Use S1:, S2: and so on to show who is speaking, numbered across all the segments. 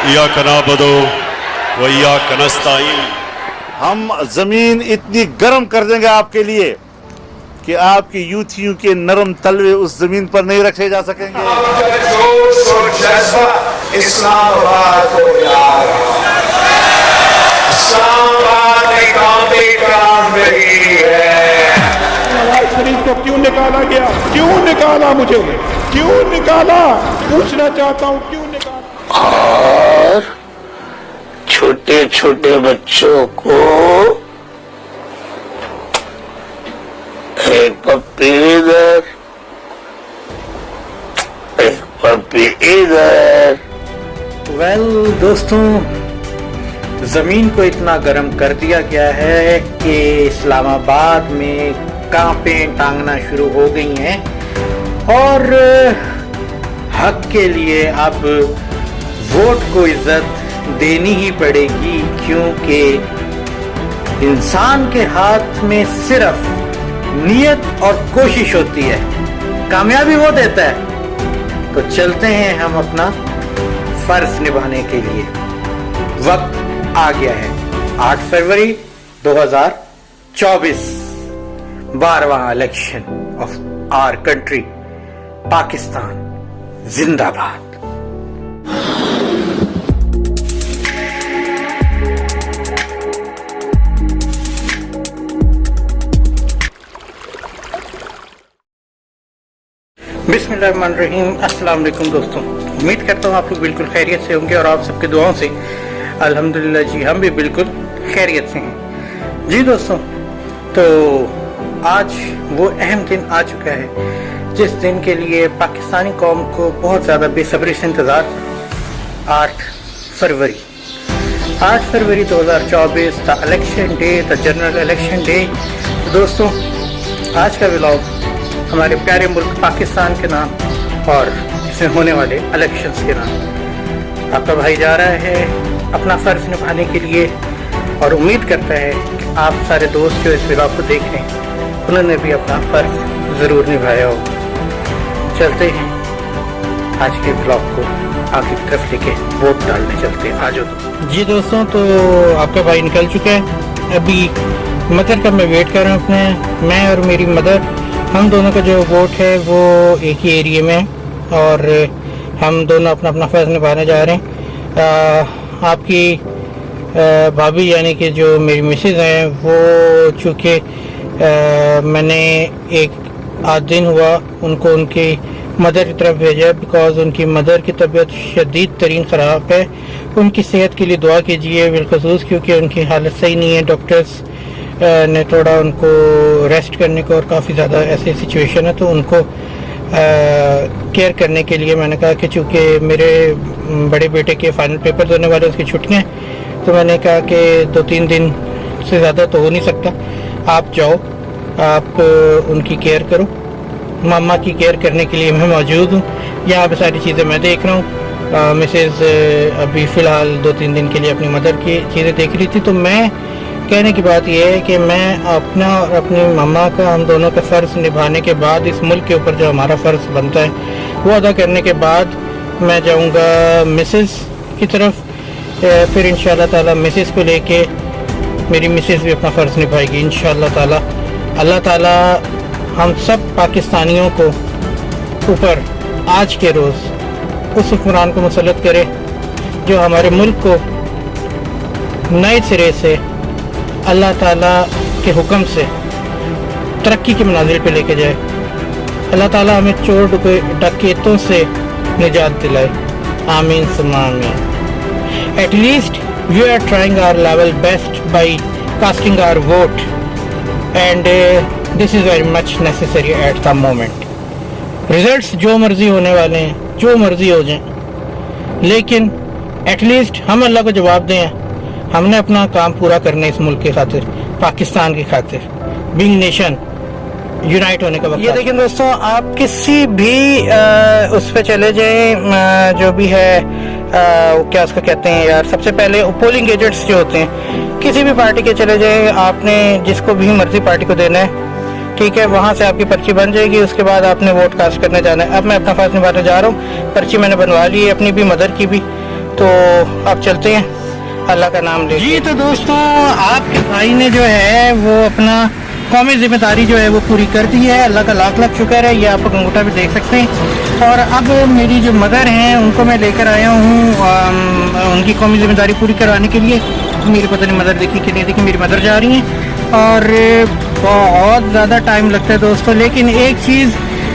S1: इय्याका नअबुदु व इय्याका नस्तईन।
S2: हम जमीन इतनी गर्म कर देंगे आपके लिए कि आपकी यूथियों के नरम तलवे उस जमीन पर नहीं रखे जा सकेंगे।
S3: जोश और जज्बा इस्लामाबाद को प्यार, इस्लामाबाद में काम रही है।
S4: नवाज शरीफ को क्यों निकाला गया, क्यों निकाला, मुझे क्यों निकाला, पूछना चाहता हूँ क्यों निकाला।
S5: और छोटे छोटे बच्चों को एक पप्पी इधर, एक पप्पी इधर।
S6: दोस्तों, जमीन को इतना गर्म कर दिया गया है कि इस्लामाबाद में कांपें टांगना शुरू हो गई हैं और हक के लिए अब वोट को इज्जत देनी ही पड़ेगी, क्योंकि इंसान के हाथ में सिर्फ नियत और कोशिश होती है, कामयाबी वो देता है। तो चलते हैं हम अपना फर्ज निभाने के लिए। वक्त आ गया है 8 फरवरी 2024, 12वां election of our country Pakistan जिंदाबाद। बिस्मिल्लाहिर्रहमानिर्रहीम। अस्सलाम वालेकुम दोस्तों, उम्मीद करता हूँ आप लोग बिल्कुल खैरियत से होंगे और आप सबके दुआओं से अल्हम्दुलिल्लाह जी हम भी बिल्कुल खैरियत से हैं जी। दोस्तों, तो आज वो अहम दिन आ चुका है जिस दिन के लिए पाकिस्तानी कौम को बहुत ज़्यादा बेसब्री से इंतज़ार। 8 फरवरी 2024 the election day, the general election day. दोस्तों, आज का व्लॉग हमारे प्यारे मुल्क पाकिस्तान के नाम और इसमें होने वाले इलेक्शंस के नाम आपका भाई जा रहा है अपना फ़र्ज निभाने के लिए, और उम्मीद करता है कि आप सारे दोस्त जो इस व्लॉग को देख रहे हैं उन्होंने भी अपना फ़र्ज ज़रूर निभाया हो। चलते हैं आज के व्लॉग को आगे की तरफ लेके वोट डालने चलते हैं। आज जी दोस्तों, तो आपका भाई निकल चुका है। अभी मदर का मैं वेट कर रहा हूँ अपने, मैं और मेरी मदर, हम दोनों का जो वोट है वो एक ही एरिया में है और हम दोनों अपना अपना फर्ज निभाने जा रहे हैं। आपकी भाभी यानी कि जो मेरी मिसेज हैं वो चूँकि मैंने एक आध दिन हुआ उनको उनकी मदर की तरफ भेजा, बिकॉज उनकी मदर की तबीयत शदीद तरीन ख़राब है। उनकी सेहत के लिए दुआ कीजिए बिलखसूस, क्योंकि उनकी हालत सही नहीं है। डॉक्टर्स ने थोड़ा उनको रेस्ट करने को और काफ़ी ज़्यादा ऐसी सिचुएशन है, तो उनको केयर करने के लिए मैंने कहा कि चूँकि मेरे बड़े बेटे के फाइनल पेपर होने वाले, उसकी छुट्टियाँ हैं, तो मैंने कहा कि 2-3 दिन से ज़्यादा तो हो नहीं सकता, आप जाओ, आप उनकी केयर करो। मामा की केयर करने के लिए मैं मौजूद हूँ, यहाँ पे सारी चीज़ें मैं देख रहा हूँ। मिसेज़ अभी फ़िलहाल 2-3 दिन के लिए अपनी मदर की चीज़ें देख रही थी। तो मैं कहने की बात यह है कि मैं अपना और अपनी मम्मा का, हम दोनों का फ़र्ज़ निभाने के बाद, इस मुल्क के ऊपर जो हमारा फ़र्ज़ बनता है वो अदा करने के बाद मैं जाऊंगा मिसेस की तरफ। फिर इंशाअल्लाह ताला मिसेस को लेके मेरी मिसेस भी अपना फ़र्ज़ निभाएगी इंशाअल्लाह ताला। अल्लाह ताला हम सब पाकिस्तानियों को ऊपर आज के रोज़ उस हुक्मरान को मुसल्लत करे जो हमारे मुल्क को नए सिरे से अल्लाह ताला के हुक्म से तरक्की के मनाजिल पे लेके जाए। अल्लाह ताला हमें चोर डकैतों से निजात दिलाए, आमीन सुम्मा आमीन। At least we are trying our level best by casting our vote and this is very much necessary at the moment. Results जो मर्जी होने वाले हैं, जो मर्जी हो जाएं, लेकिन एटलीस्ट हम अल्लाह को जवाब दें, हमने अपना काम पूरा करना है इस मुल्क के खातिर, पाकिस्तान की खातिर, बिंग नेशन यूनाइट होने का वक्त। ये देखें दोस्तों, आप किसी भी उस पर चले जाएं, जो भी है क्या उसका कहते हैं यार, सबसे पहले पोलिंग एजेंट्स जो होते हैं, किसी भी पार्टी के चले जाएं, आपने जिसको भी मर्जी पार्टी को देना है, ठीक है, वहाँ से आपकी पर्ची बन जाएगी। उसके बाद आपने वोट कास्ट करने जाना है। अब मैं अपना फर्ज निभाने जा रहा हूँ, पर्ची मैंने बनवा ली है अपनी भी, मदर की भी। तो अब चलते हैं, अल्लाह का नाम ले जी। तो दोस्तों आपके भाई ने जो है वो अपना कौमी जिम्मेदारी जो है वो पूरी कर दी है, अल्लाह का लाख लाख शुक्र है। ये आप अंगूठा भी देख सकते हैं। और अब मेरी जो मदर हैं उनको मैं लेकर आया हूँ उनकी कौमी जिम्मेदारी पूरी करवाने के लिए। मेरी पता नहीं मदर देखी कि नहीं देखी, मेरी मदर जा रही हैं और बहुत ज़्यादा टाइम लगता है दोस्तों। लेकिन एक चीज़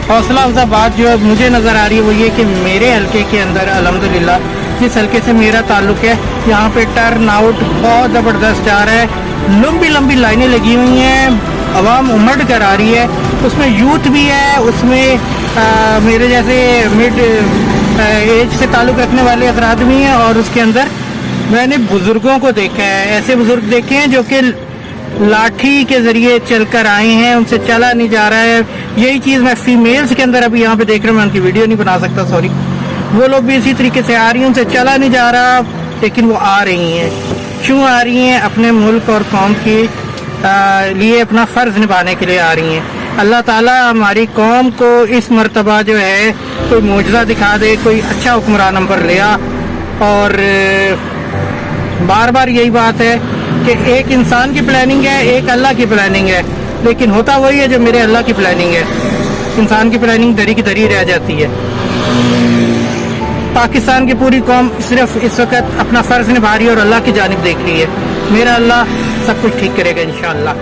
S6: हौसला अफजा बात जो मुझे नज़र आ रही है वो ये कि मेरे हल्के के अंदर अल्हम्दुलिल्लाह जिस हल्के से मेरा ताल्लुक़ है यहाँ पे टर्न आउट बहुत ज़बरदस्त जा रहा है। लंबी लंबी लाइनें लगी हुई हैं, आवाम उमड़ कर आ रही है, उसमें यूथ भी है, उसमें मेरे जैसे मिड एज से ताल्लुक़ रखने वाले अफराद भी हैं और उसके अंदर मैंने बुज़ुर्गों को देखा है, ऐसे बुज़ुर्ग देखे हैं जो कि लाठी के ज़रिए चलकर आए हैं, उनसे चला नहीं जा रहा है। यही चीज़ मैं फीमेल्स के अंदर अभी यहाँ पे देख रहा हूँ, मैं उनकी वीडियो नहीं बना सकता सॉरी। वो लोग भी इसी तरीके से आ रही हैं, उनसे चला नहीं जा रहा लेकिन वो आ रही हैं। क्यों आ रही हैं? अपने मुल्क और कौम के लिए अपना फ़र्ज़ निभाने के लिए आ रही हैं। अल्लाह ताला हमारी कौम को इस मर्तबा जो है कोई मौजज़ा दिखा दे, कोई अच्छा हुक्मरान नंबर ले आ। और बार बार यही बात है कि एक इंसान की प्लानिंग है, एक अल्लाह की प्लानिंग है, लेकिन होता वही है जो मेरे अल्लाह की प्लानिंग है। इंसान की प्लानिंग दरी की दरी रह जाती है। पाकिस्तान की पूरी कौम सिर्फ इस वक्त अपना फ़र्ज़ निभा रही है और अल्लाह की जानिब देख रही है। मेरा अल्लाह सब कुछ ठीक करेगा इंशाअल्लाह।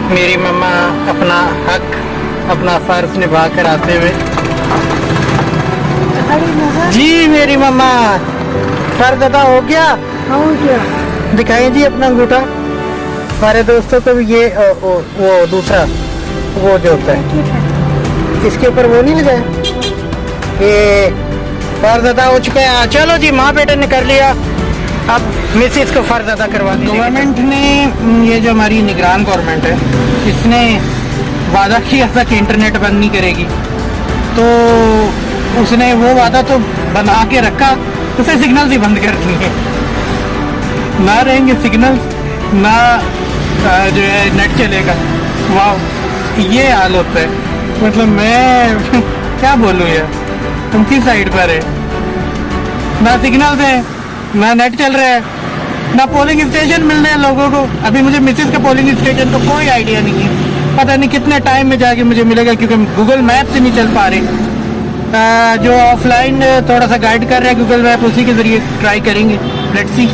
S6: मेरी मम्मा अपना हक अपना फ़र्ज़ निभा कर आते हुए जी। मेरी मम्मा फ़र्ज़ अदा हो गया? दिखाइए जी अपना अंगूठा हमारे दोस्तों को भी। ये वो दूसरा वो जो होता है इसके ऊपर वो नहीं लगाया, ये फ़र्ज़ अदा हो चुका है। चलो जी, माँ बेटे ने कर लिया, अब मिसेस को फ़र्ज़ अदा करवा दिया। गवर्नमेंट ने, ये जो हमारी निगरान गवर्नमेंट है, इसने वादा किया था कि इंटरनेट बंद नहीं करेगी, तो उसने वो वादा तो बना के रखा, उसे सिग्नल ही बंद कर दिए। ना रहेंगे सिग्नल ना जो है नेट चलेगा। वाह, ये हाल होता है। मतलब मैं क्या बोलूँ यार, तुम किस साइड पर है? ना सिग्नल है, ना नेट चल रहा है, ना पोलिंग स्टेशन मिल रहे हैं लोगों को। अभी मुझे मिसेस के पोलिंग स्टेशन का कोई आइडिया नहीं है, पता नहीं कितने टाइम में जाके मुझे मिलेगा क्योंकि गूगल मैप से नहीं चल पा रहे। जो ऑफलाइन थोड़ा सा गाइड कर रहा है गूगल मैप, उसी के ज़रिए ट्राई करेंगे। Let's see.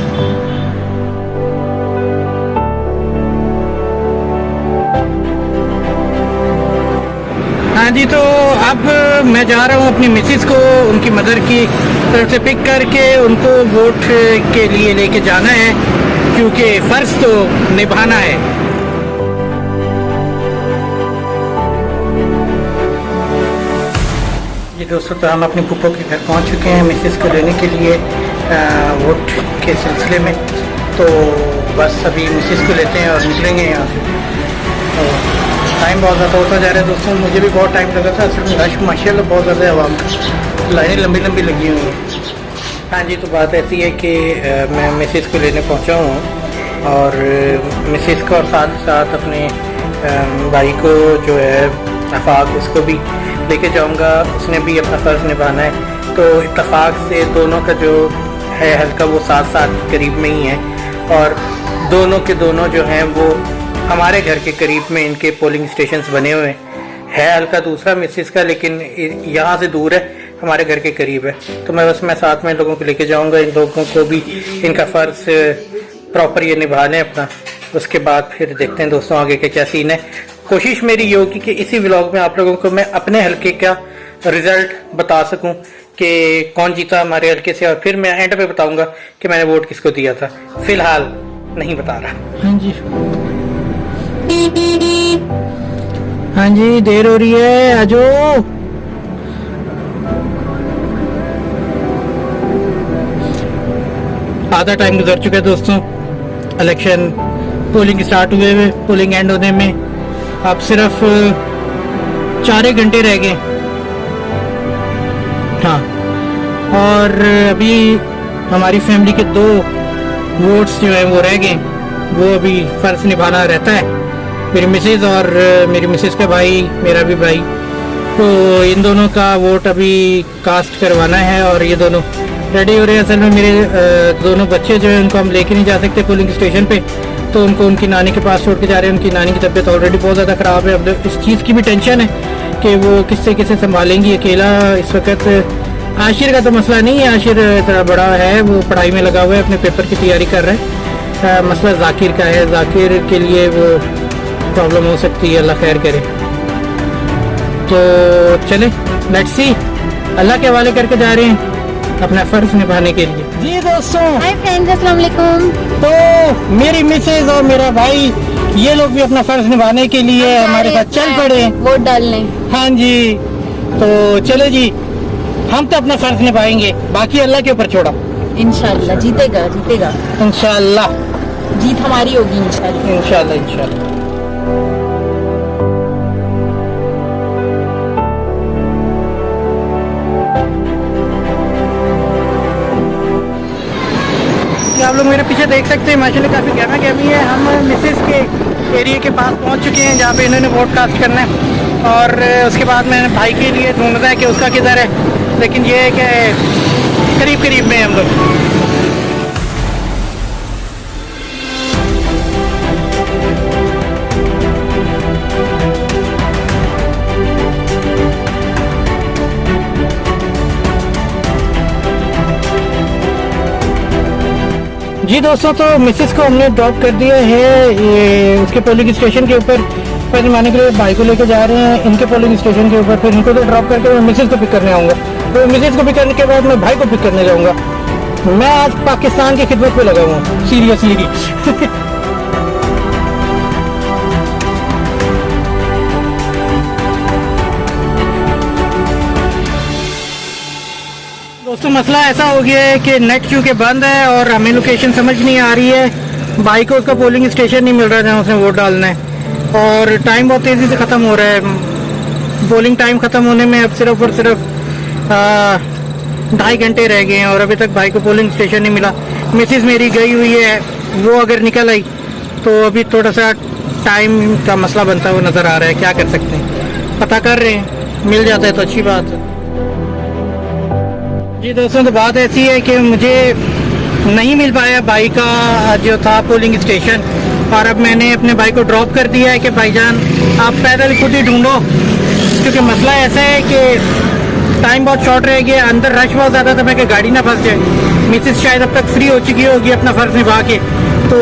S6: हाँ जी, तो अब मैं जा रहा हूँ अपनी मिसेस को उनकी मदर की तरफ से पिक करके उनको वोट के लिए लेके जाना है, क्योंकि फ़र्ज़ तो निभाना है। जी दोस्तों, तो हम अपनी पुप्पो के घर पहुँच चुके हैं मिसेस को लेने के लिए वोट के सिलसिले में। तो बस अभी मिसेस को लेते हैं और निकलेंगे यहाँ से। तो टाइम बहुत ज़्यादा होता जा रहा है दोस्तों, मुझे भी बहुत टाइम लगा था। असल में रश माशाल्लाह बहुत ज़्यादा है, आवाम लाइनें लंबी लंबी लगी हुई हैं। हाँ जी, तो बात ऐसी है कि मैं मिसेस को लेने पहुंचा हूँ और मिसेस को और साथ साथ अपने भाई को जो है अफाक, उसको भी लेके जाऊंगा। उसने भी अपना फ़र्ज़ निभाना है। तो इत्तफाक से दोनों का जो है हल्का वो साथ साथ करीब में ही है और दोनों के दोनों जो हैं वो हमारे घर के करीब में इनके पोलिंग स्टेशंस बने हुए हैं। हल्का दूसरा मिसेस का, लेकिन यहाँ से दूर है, हमारे घर के करीब है। तो मैं साथ में लोगों को लेके जाऊंगा। इन लोगों को भी इनका फ़र्ज़ प्रॉपर ये निभाना है अपना। उसके बाद फिर देखते हैं दोस्तों आगे के क्या सीन है। कोशिश मेरी ये होगी कि इसी व्लॉग में आप लोगों को मैं अपने हल्के का रिज़ल्ट बता सकूं कि कौन जीता हमारे हल्के से, और फिर मैं एंड पे बताऊंगा कि मैंने वोट किसको दिया था। फिलहाल नहीं बता रहा। हाँ जी, हाँ जी, देर हो रही है, आजो। आधा टाइम गुजर चुका है दोस्तों। इलेक्शन पोलिंग स्टार्ट हुए हुए, पोलिंग एंड होने में अब सिर्फ 4 घंटे रह गए। हाँ, और अभी हमारी फैमिली के 2 वोट्स जो है वो रह गए। वो अभी फ़र्ज़ निभाना रहता है, मेरी मिसेज़ और मेरी मिसेज़ का भाई, मेरा भी भाई। तो इन दोनों का वोट अभी कास्ट करवाना है और ये दोनों रेडी हो रहे हैं। असल में मेरे दोनों बच्चे जो हैं उनको हम लेके नहीं जा सकते पोलिंग स्टेशन पे, तो उनको उनकी नानी के पास छोड़ के जा रहे हैं। उनकी नानी की तबीयत ऑलरेडी बहुत ज़्यादा ख़राब है। अब इस चीज़ की भी टेंशन है कि वो किससे संभालेंगी अकेला। इस वक्त आशिर का तो मसला नहीं है, आशिर इतना बड़ा है, वो पढ़ाई में लगा हुआ है, अपने पेपर की तैयारी कर रहा है। मसला जाकिर का है, जाकिर के लिए वो प्रॉब्लम हो सकती है, अल्लाह खैर करे। तो चले लेट्स सी, अल्लाह के हवाले करके जा रहे हैं अपना फ़र्ज निभाने के लिए। जी दोस्तों,
S7: हाय फ्रेंड्स, अस्सलाम वालेकुम।
S6: तो मेरी मिसेज और मेरा भाई ये लोग भी अपना फ़र्ज निभाने के लिए हमारे साथ चल पड़े,
S7: वोट डालने।
S6: हाँ जी, तो चलो जी, हम तो अपना फर्ज निभाएंगे, बाकी अल्लाह के ऊपर छोड़ा।
S7: इंशाल्लाह जीतेगा, जीतेगा
S6: इंशाल्लाह,
S7: जीत हमारी होगी इंशाल्लाह।
S6: इंशाल्लाह इंशाल्लाह। आप लोग मेरे पीछे देख सकते हैं माशाल्लाह काफ़ी गहमा गहमी है। हम मिसेस के एरिया के पास पहुंच चुके हैं जहाँ पे इन्होंने वोट कास्ट करना है, और उसके बाद मैंने भाई के लिए ढूंढना है कि उसका किधर है, लेकिन ये है कि करीब करीब में हम लोग। जी दोस्तों, तो मिसेस को हमने ड्रॉप कर दिया है ये उसके पोलिंग स्टेशन के ऊपर। फिर माने के लिए भाई को लेके जा रहे हैं इनके पोलिंग स्टेशन के ऊपर, फिर इनको तो ड्रॉप करके मैं मिसेस को पिक करने आऊँगा, तो मिसेस को पिक करने के बाद मैं भाई को पिक करने जाऊँगा। मैं आज पाकिस्तान की खिदमत पे लगा हुआ हूँ सीरियसली। दोस्तों, मसला ऐसा हो गया है कि नेट चूँकि बंद है और हमें लोकेशन समझ नहीं आ रही है। भाई को उसका पोलिंग स्टेशन नहीं मिल रहा है जहाँ उसने वोट डालना है, और टाइम बहुत तेज़ी से ख़त्म हो रहा है। पोलिंग टाइम ख़त्म होने में अब सिर्फ और सिर्फ 2.5 घंटे रह गए हैं और अभी तक भाई को पोलिंग स्टेशन नहीं मिला। मिसेस मेरी गई हुई है, वो अगर निकल आई तो अभी थोड़ा सा टाइम का मसला बनता हुआ नज़र आ रहा है। क्या कर सकते हैं, पता कर रहे हैं, मिल जाता है तो अच्छी बात है। जी दोस्तों, तो बात ऐसी है कि मुझे नहीं मिल पाया भाई का जो था पोलिंग स्टेशन, और अब मैंने अपने भाई को ड्रॉप कर दिया है कि भाईजान आप पैदल खुद ही ढूंढो, क्योंकि मसला ऐसा है कि टाइम बहुत शॉर्ट रह गया, अंदर रश बहुत ज़्यादा था, मैं कि गाड़ी ना फंस जाए। मिसेस शायद अब तक फ्री हो चुकी होगी अपना फ़र्ज निभा के, तो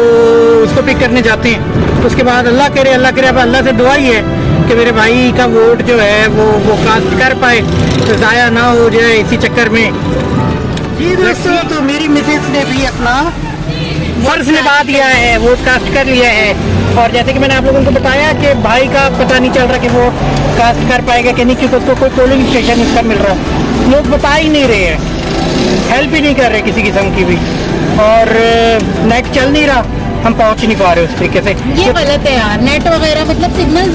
S6: उसको पिक करने जाते हैं। उसके बाद अल्लाह करे अब अल्लाह से दुआ ही है कि मेरे भाई का वोट जो है वो कास्ट कर पाए, तो ज़ाया ना हो जाए इसी चक्कर में। जी दोस्तों, तो मेरी मिसेस ने भी अपना फर्ज निभा दिया है, वोट कास्ट कर लिया है, और जैसे कि मैंने आप लोगों को बताया कि भाई का पता नहीं चल रहा कि वो कास्ट कर पाएगा कि नहीं, क्योंकि उसको कोई पोलिंग स्टेशन इसका मिल रहा, लोग बता ही नहीं रहे हैं, हेल्प ही नहीं कर रहे किसी किस्म की भी, और नेट चल नहीं रहा, हम पहुंच नहीं पा रहे उस तरीके से।
S7: ये गलत है यार, नेट वगैरह मतलब सिग्नल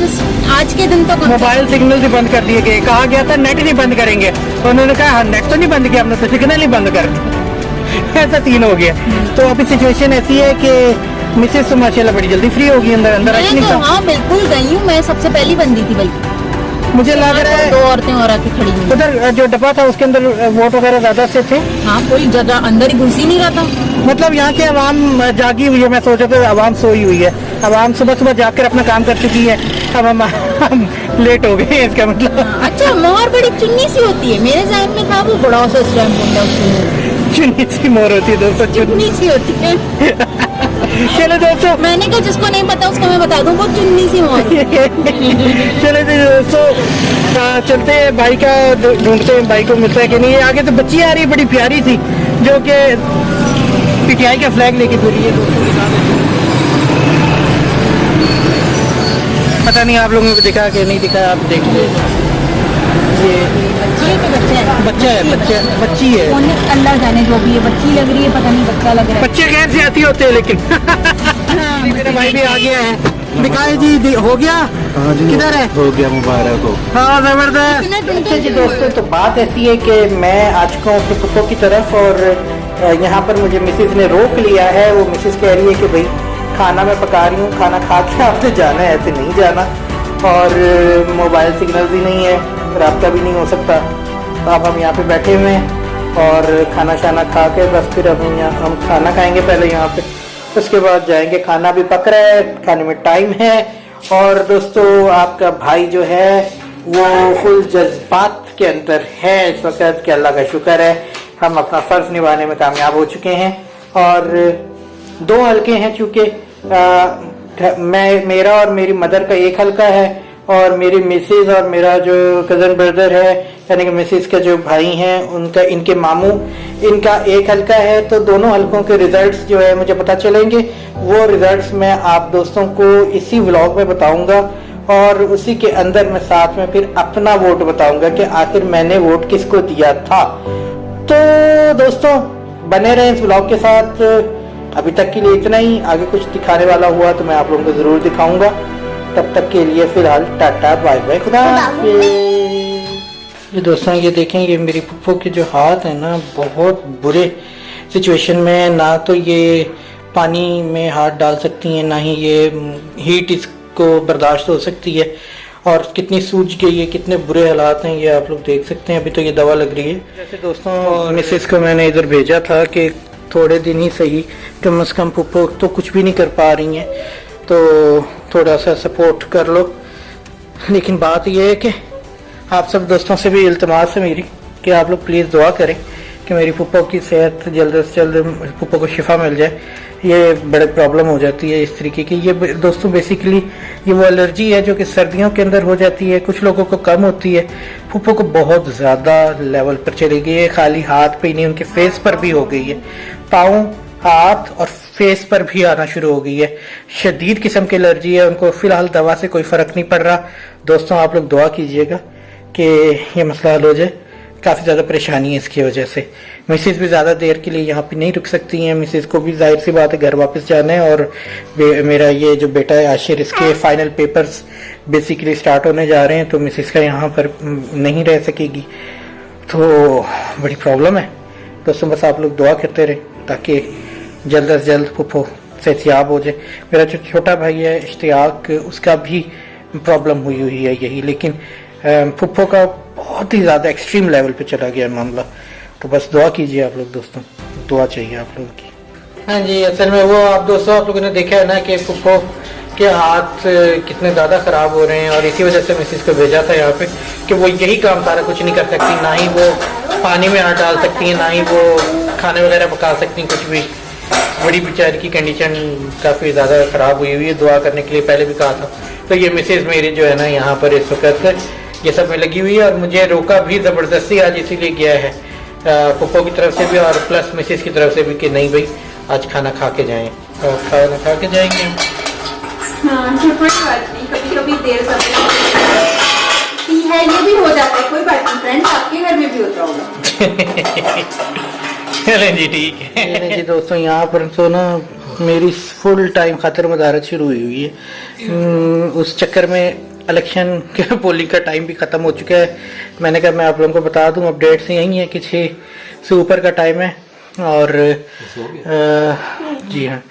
S7: आज के दिन तो
S6: मोबाइल सिग्नल भी बंद कर दिए गए। कहा गया था नेट नहीं बंद करेंगे, तो उन्होंने कहा हाँ नेट तो नहीं बंद किया हमने, तो सिग्नल ही बंद कर दिया। ऐसा सीन हो गया। तो अभी सिचुएशन ऐसी है कि मिसेस तो माशाल्लाह बड़ी जल्दी फ्री होगी, अंदर
S7: मैं तो हाँ बिल्कुल गई हूँ, मैं सबसे पहली बंदी थी, बल्कि
S6: मुझे लग रहा है
S7: 2 औरतें और आके खड़ी हुई।
S6: उधर जो डब्बा था उसके अंदर वोट वगैरह ज्यादा से थे।
S7: हाँ, कोई जगह अंदर ही घुस ही नहीं रहा था।
S6: मतलब यहाँ की आवाम जागी हुई है, मैं सोचा था आवाम सोई हुई है, आवाम सुबह सुबह जाकर अपना काम कर चुकी है, अब हम लेट हो गए इसका मतलब।
S7: अच्छा, मोहर बड़ी चुन्नी सी होती है, मेरे जहन में था वो बड़ा सा
S6: चुन्नी सी मोहर होती है दोस्तों,
S7: चुन्नी सी होती है।
S6: चलो दोस्तों,
S7: मैंने कहा जिसको नहीं पता उसको मैं बता दूं, वो चुन्नी सी मोहर।
S6: चलो दोस्तों, चलते हैं, भाई का ढूंढते हैं, भाई को मिलता है कि नहीं। आगे तो बच्ची आ रही है बड़ी प्यारी सी, जो कि पीटीआई का फ्लैग लेके पूरी है। पता नहीं आप लोगों को दिखा कि नहीं दिखा, आप देख लीजिए। ये बच्चा है, बच्ची है,
S7: अल्लाह जाने जो भी है, बच्ची लग रही है, पता नहीं बच्चा लग रहा है।
S6: बच्चे गैर से आती होते हैं लेकिन। मेरा भाई भी आ गया है, दिखाए जी, हो गया। किधर है?
S2: हो गया, मुबारक हो।
S6: हाँ जबरदस्त। अच्छा जी दोस्तों, तो बात ऐसी है कि मैं आ चुका हूँ अपने कुत्तों की तरफ, और यहाँ पर मुझे मिसेस ने रोक लिया है। वो मिसेस कह रही है कि भाई खाना मैं पका रही हूँ, खाना खा के आपने जाना है, ऐसे नहीं जाना, और मोबाइल सिग्नल भी नहीं है, रास्ता भी नहीं हो सकता, तो अब हम यहाँ पे बैठे हुए हैं। और खाना शाना खा के बस फिर हम खाना खाएंगे पहले यहाँ पे, उसके बाद जाएंगे। खाना भी पक रहा है, खाने में टाइम है। और दोस्तों आपका भाई जो है वो फुल जज्बात के अंदर है इस वक्त कि अल्लाह का शुक्र है हम अपना फ़र्ज निभाने में कामयाब हो चुके हैं। और 2 हल्के हैं चूँकि मेरा और मेरी मदर का एक हल्का है, और मेरी मिसेज और मेरा जो कज़न ब्रदर है यानी कि मिसेज के जो भाई हैं उनका, इनके मामू, इनका एक हल्का है। तो दोनों हल्कों के रिजल्ट्स जो है मुझे पता चलेंगे, वो रिजल्ट्स मैं आप दोस्तों को इसी व्लॉग में बताऊंगा, और उसी के अंदर मैं साथ में फिर अपना वोट बताऊंगा कि आखिर मैंने वोट किसको दिया था। तो दोस्तों बने रहें इस व्लॉग के साथ। अभी तक के लिए इतना ही, आगे कुछ दिखाने वाला हुआ तो मैं आप लोगों को जरूर दिखाऊंगा। तब तक के लिए फिलहाल टाटा बाय बाय, खुदा हाफिज़। ये दोस्तों ये देखें, ये मेरी पुप्पो के जो हाथ है ना बहुत बुरे सिचुएशन में, ना तो ये पानी में हाथ डाल सकती हैं, ना ही ये हीट इसको बर्दाश्त हो सकती है, और कितनी सूज गई है, कितने बुरे हालात हैं ये आप लोग देख सकते हैं। अभी तो ये दवा लग रही है। जैसे दोस्तों मिसेस को मैंने इधर भेजा था कि थोड़े दिन ही सही कम से कम पुप्पो तो कुछ भी नहीं कर पा रही हैं, तो थोड़ा सा सपोर्ट कर लो। लेकिन बात यह है कि आप सब दोस्तों से भी इल्तमास है मेरी कि आप लोग प्लीज़ दुआ करें कि मेरी पुप्पो की सेहत जल्द से जल्द पुप्पो को शिफा मिल जाए। ये बड़ी प्रॉब्लम हो जाती है इस तरीके की। ये दोस्तों बेसिकली ये वो एलर्जी है जो कि सर्दियों के अंदर हो जाती है, कुछ लोगों को कम होती है, पुप्पो को बहुत ज़्यादा लेवल पर चली गई है। खाली हाथ पे ही नहीं, उनके फेस पर भी हो गई है, पाँव, हाथ और फेस पर भी आना शुरू हो गई है। शदीद किस्म की एलर्जी है उनको। फिलहाल दवा से कोई फ़र्क नहीं पड़ रहा। दोस्तों आप लोग दुआ कीजिएगा कि ये मसला हल हो जाए। काफ़ी ज़्यादा परेशानी है इसकी वजह से। मिसेस भी ज़्यादा देर के लिए यहाँ पे नहीं रुक सकती हैं। मिसेस को भी जाहिर सी बात है घर वापस जाना है, और मेरा ये जो बेटा है आशिर, इसके फाइनल पेपर्स बेसिकली स्टार्ट होने जा रहे हैं, तो मिसेस का यहाँ पर नहीं रह सकेगी, तो बड़ी प्रॉब्लम है। दोस्तों बस आप लोग दुआ करते रहे ताकि जल्द से जल्द पुप्पो सेहतियाब हो जाए। मेरा जो छोटा भाई है इश्तियाक, उसका भी प्रॉब्लम हुई है यही, लेकिन पुप्पो का बहुत ही ज़्यादा एक्सट्रीम लेवल पे चला गया मामला। तो बस दुआ कीजिए आप लोग दोस्तों, दुआ चाहिए आप लोगों की। हाँ जी, असल में वो आप दोस्तों आप लोगों ने देखा है ना कि पुप्पो के हाथ कितने ज़्यादा ख़राब हो रहे हैं, और इसी वजह से मिसेस को भेजा था यहाँ पे कि वो यही काम सारा कुछ नहीं कर सकती, ना ही वो पानी में हाथ डाल सकती हैं, ना ही वो खाने वगैरह पका सकती हैं, कुछ भी। बड़ी बेचारी की कंडीशन काफ़ी ज़्यादा ख़राब हुई है। दुआ करने के लिए पहले भी कहा था। तो ये मिसेस मेरी जो है ना यहाँ पर इस वक्त ये सब में लगी हुई है, और मुझे रोका भी ज़बरदस्ती आज इसीलिए गया है पुप्पो की तरफ से भी और प्लस मिसेस की तरफ से भी कि नहीं भाई आज खाना खा के जाएँ, और खाना खा के जाएंगे हम।
S7: हाँ, कोई बात नहीं, कभी कभी देर है, ये भी हो जाता है, कोई बात नहीं फ्रेंड्स, आपके घर में भी होता होगा।
S6: चलें जी, ठीक है जी। दोस्तों यहाँ पर तो ना मेरी फुल टाइम खातिर मदारत शुरू हुई है। उस चक्कर में इलेक्शन के पोलिंग का टाइम भी ख़त्म हो चुका है। मैंने कहा मैं आप लोगों को बता दूं, अपडेट्स यही है कि 6 से ऊपर का टाइम है। और जी हाँ,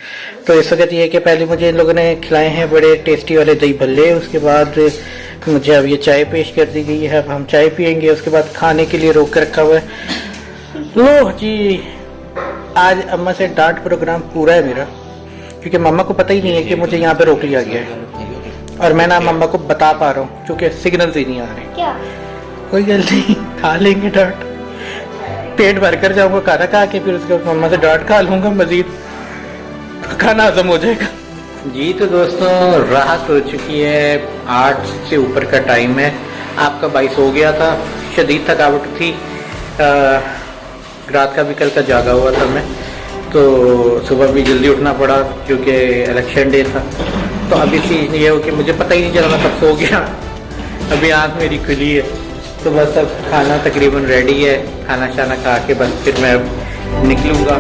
S6: तो इस वक्त ये है कि पहले मुझे इन लोगों ने खिलाए हैं बड़े टेस्टी वाले दही भल्ले, उसके बाद मुझे अब ये चाय पेश कर दी गई है, अब हम चाय पियेंगे। उसके बाद खाने के लिए रोक कर रखा हुआ है। लो जी, आज अम्मा से डांट प्रोग्राम पूरा है मेरा, क्योंकि मम्मा को पता ही नहीं है कि मुझे यहाँ पे रोक लिया गया है, और मैं ना मम्मा को बता पा रहा हूँ क्योंकि सिग्नल्स ही नहीं आ रहे।
S7: क्या
S6: कोई गलती, खा लेंगे डांट, पेट भर कर जाऊंगा खाना खा के, फिर उसके बाद मम्मा से डांट खा लूंगा मजीद, तो खाना हजम हो जाएगा जी। तो दोस्तों राहत हो चुकी है, 8 से ऊपर का टाइम है। आपका 22 हो गया था, शदीद थकावट थी, रात का भी कल का जागा हुआ था मैं, तो सुबह भी जल्दी उठना पड़ा क्योंकि इलेक्शन डे था। तो अभी चीज़ ये हो कि मुझे पता ही नहीं चला, मैं कब सो गया, अभी आँख मेरी खुली है। तो बस अब खाना तकरीबन रेडी है, खाना शाना खा के बस फिर मैं निकलूँगा।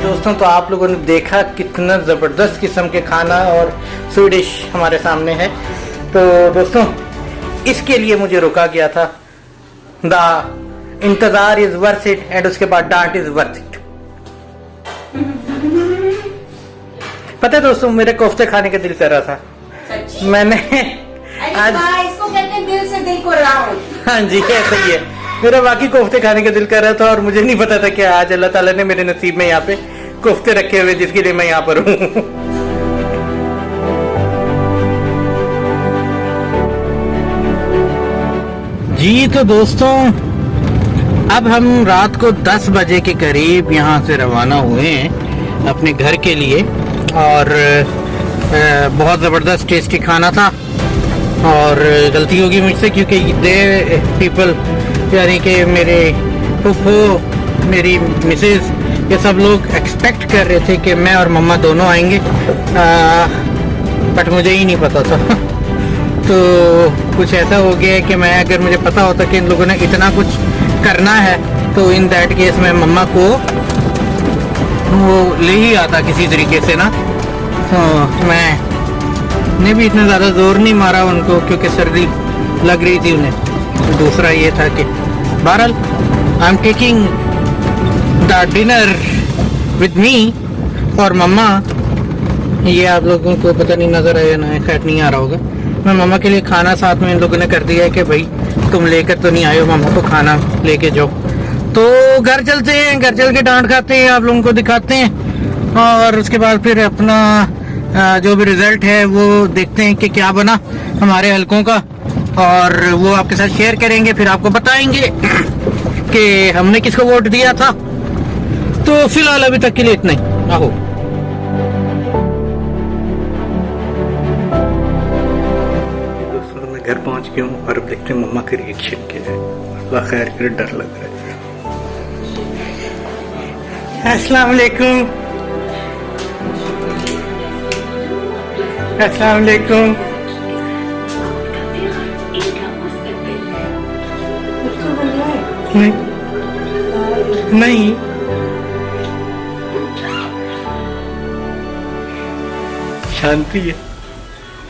S6: दोस्तों तो आप लोगों ने देखा कितना ज़बरदस्त किस्म के खाना और स्वीडिश हमारे सामने है। तो दोस्तों इसके लिए मुझे रोका गया था। द इंतज़ार इज़ वर्थ इट, एंड उसके बाद डांट इज़ वर्थ इट। पता है दोस्तों, मेरे कोफ्ते खाने का दिल कर रहा था।
S7: सच्ची?
S6: मैंने
S7: आज इसको कहते हैं दिल से दिल को राउंड।
S6: हाँ जी, ऐसा ही है। मेरा वाकई कोफ्ते खाने का दिल कर रहा था और मुझे नहीं पता था कि आज अल्लाह ताला ने मेरे नसीब में यहाँ पे कोफ्ते रखे हुए, जिसके लिए मैं यहाँ पर हूँ। जी तो दोस्तों, अब हम रात को 10 बजे के करीब यहाँ से रवाना हुए हैं अपने घर के लिए। और बहुत ज़बरदस्त टेस्टी खाना था। और गलती होगी मुझसे, क्योंकि दे पीपल यानी कि मेरे फूफो, मेरी मिसेस, ये सब लोग एक्सपेक्ट कर रहे थे कि मैं और मम्मा दोनों आएंगे, बट मुझे ही नहीं पता था। तो कुछ ऐसा हो गया कि मैं, अगर मुझे पता होता कि इन लोगों ने इतना कुछ करना है, तो इन दैट केस मैं मम्मा को वो ले ही आता किसी तरीके से ना। तो मैंने भी इतना ज़्यादा जोर नहीं मारा उनको, क्योंकि सर्दी लग रही थी उन्हें। दूसरा ये था कि बहरहाल I am taking the dinner with me और मम्मा। ये आप लोगों को पता नहीं नज़र आया ना, खैर नहीं आ रहा होगा। मैं मम्मा के लिए खाना साथ में इन लोगों ने कर दिया है कि भाई तुम लेकर तो नहीं आए हो, मम्मा को खाना लेके जाओ। तो घर चलते हैं, घर चल के डांट खाते हैं, आप लोगों को दिखाते हैं और उसके बाद फिर अपना जो भी रिजल्ट है वो देखते हैं कि क्या बना हमारे हलकों का, और वो आपके साथ शेयर करेंगे। फिर आपको बताएंगे कि हमने किसको वोट दिया था। तो फिलहाल अभी तक के लिए इतना ही। आहो दोस्तों, मैं घर पहुंच गया हूँ और अब देखते हैं मम्मा के रिएक्शन क्या है। अल्लाह खैर करे, डर लग रहा है। अस्सलाम वालेकुम। अस्सलाम वालेकुम। नहीं नहीं, शांति है,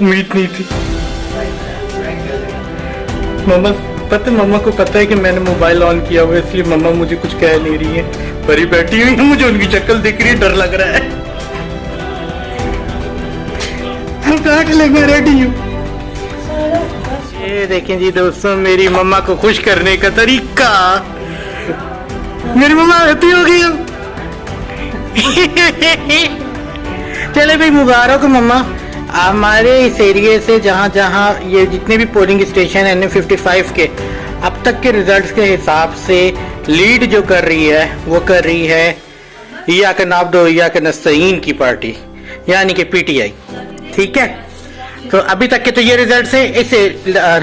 S6: उम्मीद नहीं थी। मम्मा पता, मम्मा को पता है कि मैंने मोबाइल ऑन किया हुआ है, इसलिए मम्मा मुझे कुछ कह नहीं रही है, परी बैठी हुई है, मुझे उनकी शक्ल दिख रही है, डर लग रहा है। हम काट ले, मैं रेडी हूँ। ये देखें जी दोस्तों, मेरी मम्मा को खुश करने का तरीका। मेरी मम्मा हैप्पी हो गई। चले भाई, मुबारक हो मम्मा। हमारे इस एरिया से जहाँ जहाँ ये जितने भी पोलिंग स्टेशन है NM55 के, अब तक के रिजल्ट्स के हिसाब से लीड जो कर रही है वो कर रही है इय्याक नअब्दु व इय्याक नस्तईन की पार्टी, यानी कि PTI। ठीक है, तो अभी तक के तो ये रिजल्ट्स है इसे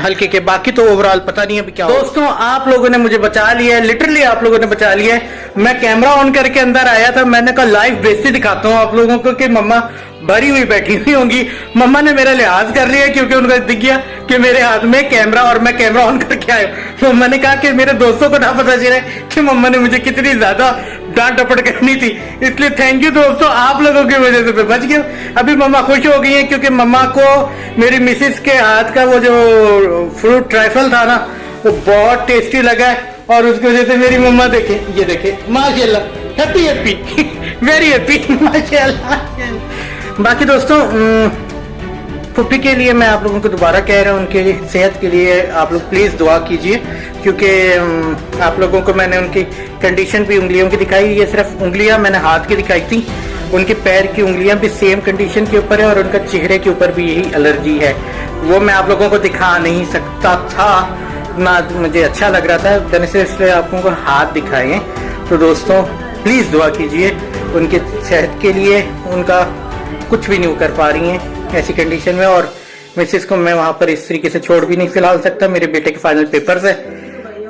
S6: हल्के के, बाकी तो ओवरऑल पता नहीं अभी क्या। दोस्तों, आप लोगों ने मुझे बचा लिया है, लिटरली आप लोगों ने बचा लिया है। मैं कैमरा ऑन करके अंदर आया था, मैंने कहा लाइव बेइज्जती दिखाता हूँ आप लोगों को कि मम्मा भरी हुई बैठी हुई होंगी। मम्मा ने मेरा लिहाज कर लिया क्योंकि उनको दिख गया कि मेरे हाथ में कैमरा और मैं कैमरा ऑन करके आया। मम्मा ने कहा कि मेरे दोस्तों को ना पता चले कि मम्मा ने मुझे कितनी ज्यादा डांट डपट करनी थी, इसलिए थैंक यू दोस्तों, आप लोगों की वजह से मैं बच गया। अभी मम्मा खुश हो गई है क्योंकि मम्मा को मेरी मिसेस के हाथ का वो जो फ्रूट ट्राइफल था ना, वो बहुत टेस्टी लगा है, और उसकी वजह से मेरी मम्मा देखे, ये देखे, माशाल्लाह हैप्पी हैप्पी, वेरी हैप्पी, माशाल्लाह। बाकी दोस्तों, पुप्पी के लिए मैं आप लोगों को दोबारा कह रहा हूँ, उनके सेहत के लिए आप लोग प्लीज़ दुआ कीजिए, क्योंकि आप लोगों को मैंने उनकी कंडीशन भी उंगलियों की दिखाई। ये सिर्फ उंगलियां मैंने हाथ की दिखाई थी, उनके पैर की उंगलियां भी सेम कंडीशन के ऊपर है, और उनका चेहरे के ऊपर भी यही एलर्जी है। वो मैं आप लोगों को दिखा नहीं सकता था, ना मुझे अच्छा लग रहा था, मैंने सिर्फ इसलिए आप लोगों को हाथ दिखाए हैं। तो दोस्तों प्लीज़ दुआ कीजिए उनके सेहत के लिए, उनका कुछ भी नहीं कर पा रही हैं ऐसी कंडीशन में, और मिसेस को मैं वहाँ पर इस तरीके से छोड़ भी नहीं फिलहाल सकता। मेरे बेटे के फाइनल पेपर्स है।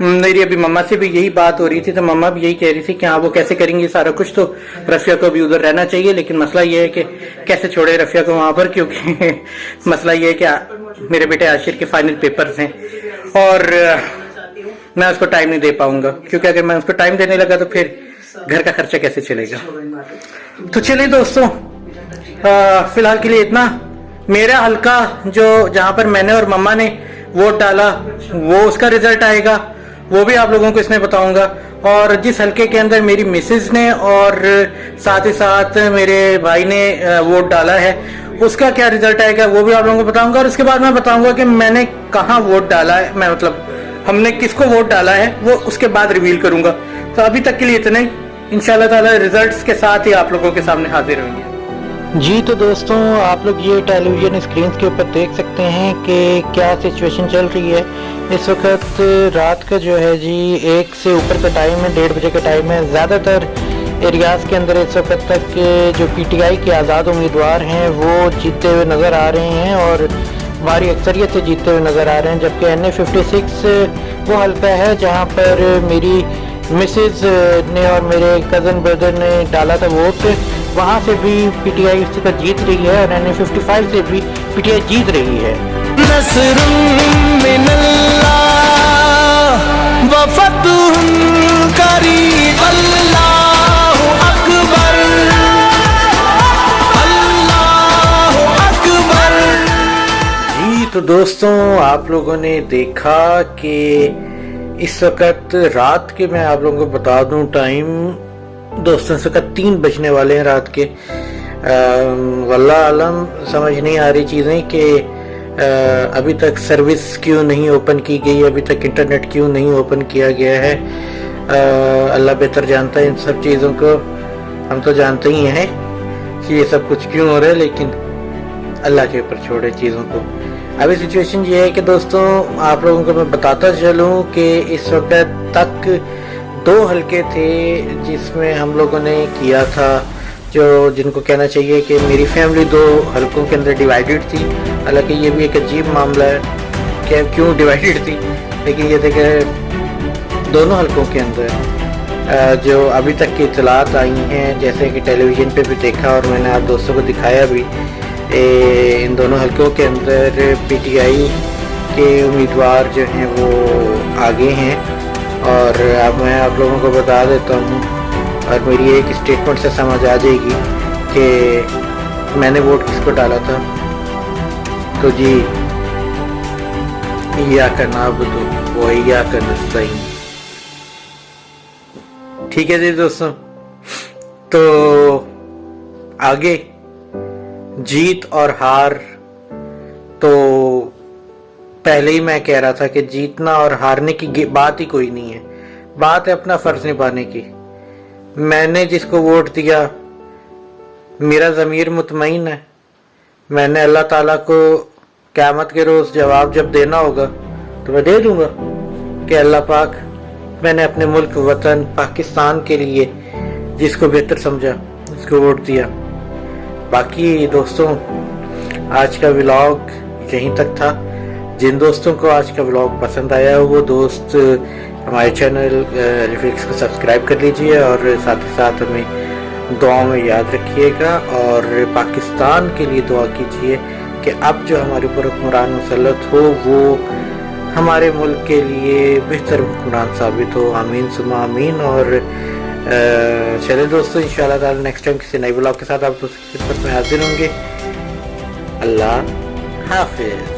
S6: मेरी अभी मम्मा से भी यही बात हो रही थी, तो मम्मा भी यही कह रही थी कि हाँ वो कैसे करेंगे सारा कुछ, तो रफिया को भी उधर रहना चाहिए, लेकिन मसला ये है कि कैसे छोड़े रफिया को वहाँ पर, क्योंकि मसला ये है कि मेरे बेटे आशिर के फाइनल पेपर्स हैं और मैं उसको टाइम नहीं दे पाऊंगा, क्योंकि अगर मैं उसको टाइम देने लगा तो फिर घर का खर्चा कैसे चलेगा। तो चलिए दोस्तों, फिलहाल के लिए इतना। मेरा हल्का जो जहां पर मैंने और मम्मा ने वोट डाला, वो उसका रिजल्ट आएगा, वो भी आप लोगों को इसमें बताऊंगा। और जिस हलके के अंदर मेरी मिसेज ने और साथ ही साथ मेरे भाई ने वोट डाला है, उसका क्या रिजल्ट आएगा वो भी आप लोगों को बताऊंगा। और उसके बाद मैं बताऊंगा कि मैंने कहाँ वोट डाला है, मैं मतलब हमने किसको वोट डाला है, वो उसके बाद रिवील करूंगा। तो अभी तक के लिए इतना ही, इंशाल्लाह ताला रिजल्ट्स के साथ ही आप लोगों के सामने हाजिर होंगे। जी तो दोस्तों, आप लोग ये टेलीविज़न स्क्रीन के ऊपर देख सकते हैं कि क्या सिचुएशन चल रही है। इस वक्त रात का जो है जी 1 से ऊपर का टाइम है, 1:30 बजे का टाइम है। ज़्यादातर एरियाज़ के अंदर इस वक्त तक जो PTI के आज़ाद उम्मीदवार हैं वो जीतते हुए नज़र आ रहे हैं और भारी अक्सरियत से जीतते हुए नज़र आ रहे हैं। जबकि NA56 वो हल्का है जहाँ पर मेरी मिसेज ने और मेरे कज़न ब्रदर ने डाला था वोट, वहाँ से भी PTI इस तरह जीत रही है और NA55 से भी PTI जीत रही है। जी तो दोस्तों, आप लोगों ने देखा कि इस वक्त रात के, मैं आप लोगों को बता दूं टाइम दोस्तों, इस वक्त 3 बजने वाले हैं रात के। वल्लाह आलम समझ नहीं आ रही चीज़ें कि अभी तक सर्विस क्यों नहीं ओपन की गई, अभी तक इंटरनेट क्यों नहीं ओपन किया गया है। अल्लाह बेहतर जानता है इन सब चीज़ों को, हम तो जानते ही हैं कि ये सब कुछ क्यों हो रहा है, लेकिन अल्लाह के ऊपर छोड़े चीज़ों को। अभी सिचुएशन ये है कि दोस्तों, आप लोगों को मैं बताता चलूँ कि इस वक्त तक 2 हलके थे जिसमें हम लोगों ने किया था, जो जिनको कहना चाहिए कि मेरी फैमिली 2 हलकों के अंदर डिवाइडेड थी। हालांकि ये भी एक अजीब मामला है कि क्यों डिवाइडेड थी, लेकिन ये देखे दोनों हलकों के अंदर जो अभी तक की इतलात आई हैं, जैसे कि टेलीविज़न पे भी देखा और मैंने आप दोस्तों को दिखाया भी, इन दोनों हलकों के अंदर PTI के उम्मीदवार जो हैं वो आगे हैं। और अब मैं आप लोगों को बता देता हूँ और मेरी एक स्टेटमेंट से समझ आ जाएगी कि मैंने वोट किसको डाला था। तो जी या करना बुदू वो या करना सही, ठीक है जी दोस्तों। तो आगे जीत और हार, तो पहले ही मैं कह रहा था कि जीतना और हारने की बात ही कोई नहीं है, बात है अपना फर्ज निभाने की। मैंने जिसको वोट दिया, मेरा ज़मीर मुतमईन है, मैंने अल्लाह ताला को क़यामत के रोज़ जवाब जब देना होगा तो मैं दे दूंगा कि अल्लाह पाक, मैंने अपने मुल्क वतन पाकिस्तान के लिए जिसको बेहतर समझा उसको वोट दिया। बाकी दोस्तों, आज का व्लॉग यहीं तक था। जिन दोस्तों को आज का व्लॉग पसंद आया वो दोस्त हमारे चैनल रिफ्लेक्स को सब्सक्राइब कर लीजिए और साथ ही साथ हमें दुआ में याद रखिएगा और पाकिस्तान के लिए दुआ कीजिए कि अब जो हमारे ऊपर हुक्मरान मुसल्लत हो वो हमारे मुल्क के लिए बेहतर हुक्मरान साबित हो। आमीन सुमा आमीन। और चले दोस्तों, इंशाल्लाह ताला नेक्स्ट टाइम किसी नए व्लॉग के साथ आप दोस्तों की खिदमत में हाजिर होंगे। अल्लाह हाफिज।